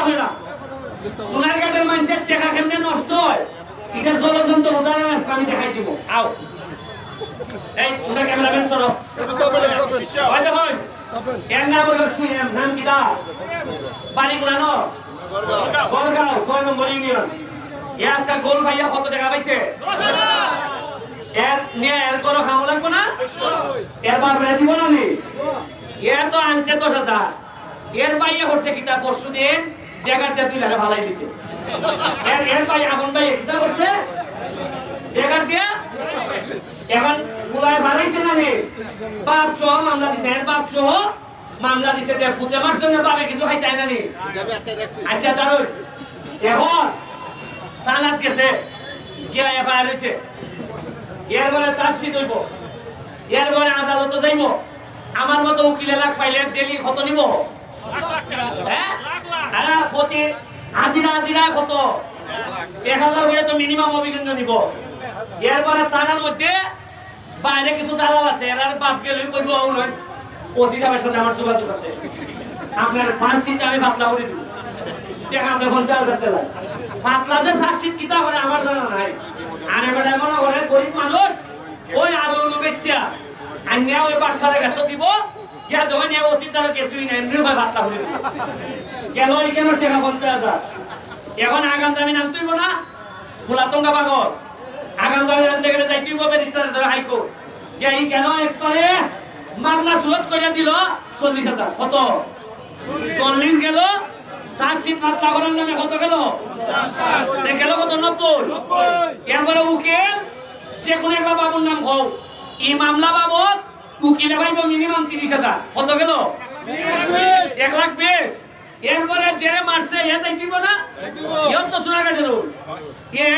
হয় না সোনারঘাটের মানুষের টাকা কেমনে নষ্ট হয় এটা জলজন্ত উদাহরণ আমি দেখাই দিব আও এই তোমরা ক্যামেরাম্যান চলো হয় দেখুন এর নাম হলো সুইনাম নাম কি দা বাড়ি কোলানো বরগাঁও 6 নম্বর ইউনিয়ন এর আজকে গোল ভাইয়া কত টাকা পাইছে 10,000 এর নিয়ে এর করো খাওয়া লাগবে না এর বাপ রে দিব না নি এর তো আনছে 10,000 এর ভাইয়া করছে কিতা পরশু দিন জায়গাতে 2 লাখ ভালাই দিছে এর ভাই আপন ভাই কিতা করছে জায়গা দিয়ে এখন ফুলায় বাড়াইছে না নি বাপ সহ মামলা দিছে এর বাপ সহ মামলা দিছে যে ফুতে মারছ না বাবে কিছু খাইতে না নি আচ্ছা দারুন এখন তালাত গেছে গিয়া এফআইআর হইছে এর বলে চার্জশিট হইব এর বলে আদালতে যাইব আমার মতো উকিল লাখ পাইলে ডেলি কত নিব হ্যাঁ আরে প্রতি হাজিরা কত 1,000 করে তো মিনিমাম অভিযোগ নিব এরপরে থানার মধ্যে বাইরে কিছু দালাল আছে এর বাপকে লই কইব নয় ওসি সাহেবের সাথে আমার যোগাযোগ আছে আপনার ফার্স্ট আমি বাতলা করে দিব টাকা আমরা 50,000 দিতে লাগে বাতলা যে সার্জশিট কিতা করে আমার জানা নাই আর এবারে মনে করে গরিব মানুষ ওই আলু বেচা আন্যা ওই বাটখারে গাছ দিব যা দোকানে ওসি তার কিছুই নাই এমনি ভাই বাতলা করে দিব কেন কেন টাকা 50,000 এখন আগাম জামিন আনতেইব না ফুলাতঙ্গা পাগল আগাম জামিন আনতে গেলে যাইতেইব ব্যারিস্টারের ধরে হাইকোর্ট যে এই কেন একবারে মামলা সুরত করে দিল 40,000 কত 40 গেল চার্জশিট মামলা করার নামে কত গেল 50 গেল কত 90 এরপরে উকিল যে কোন একটা বাবুর নাম কও এই মামলা বাবদ উকিলে পাইব মিনিমাম 30,000 কত গেল 1,20,000 এরপরে জেরে মারছে এ যাইতিব না ইয়ত তো সোনারঘাটের রোল এ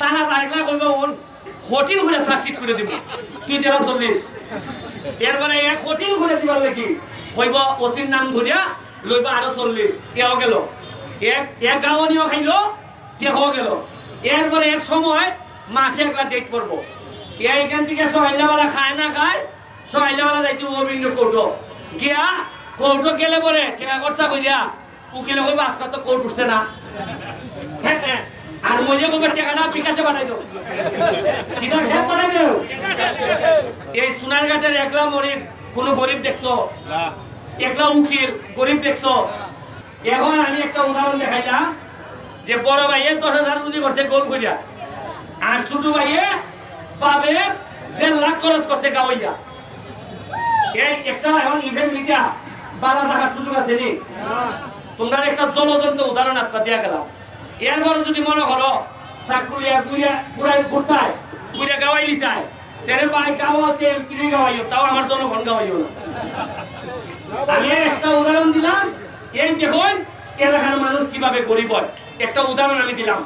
টানা তারিখলা কইব ওন কঠিন করে চার্জশিট করে দিব তুই দেও 40 এরপরে এ কঠিন করে দিবার লাগি কইব ওসির নাম ধরিয়া লইবা আরো 40 এও গেল এক গাওনিও খাইলো টেকও গেল এরপরে এর সময় মাসে একটা ডেট করব এইখান থেকে সকালবেলা খায় না খায় সকালবেলা যাইতে অভিন্ন কোর্ট গিয়া কোর্ট গেলে পরে টাকা খরচা কইরা উকিলে কইব আজকে তো কোর্ট উঠছে না আর মজে কইব টাকাটা বিকাশে পাঠাই দাও কিনা ঠেক পাঠাই দাও এই সোনারঘাটের একলা মরিব কোন গরিব দেখছো না একলা উকিল গরিব দেখছো এখন আমি একটা উদাহরণ দেখাইলাম যে বড় ভাইয়ে 10,000 পুঁজি করছে গোল কইরা আর ছোট ভাইয়ে পাবে 1.5 লাখ খরচ করছে গাওয়াইয়া এই একটা এখন ইভেন্ট মিডিয়া 12 টাকার সুযোগ আছে নি তোমরা একটা জলজন্ত উদাহরণ আজকে দিয়া গেলাম এরপরে যদি মনে করো চাকুলিয়া পুরাই ঘুরতায় পুরা গাওয়াই লিতায় তেরে ভাই গাওয়াতে কিনে গাওয়াইও তাও আমার জনগণ গাওয়াইও না আমি একটা উদাহরণ দিলাম এই দেখুন এলাকার মানুষ কিভাবে গরিব হয় একটা উদাহরণ আমি দিলাম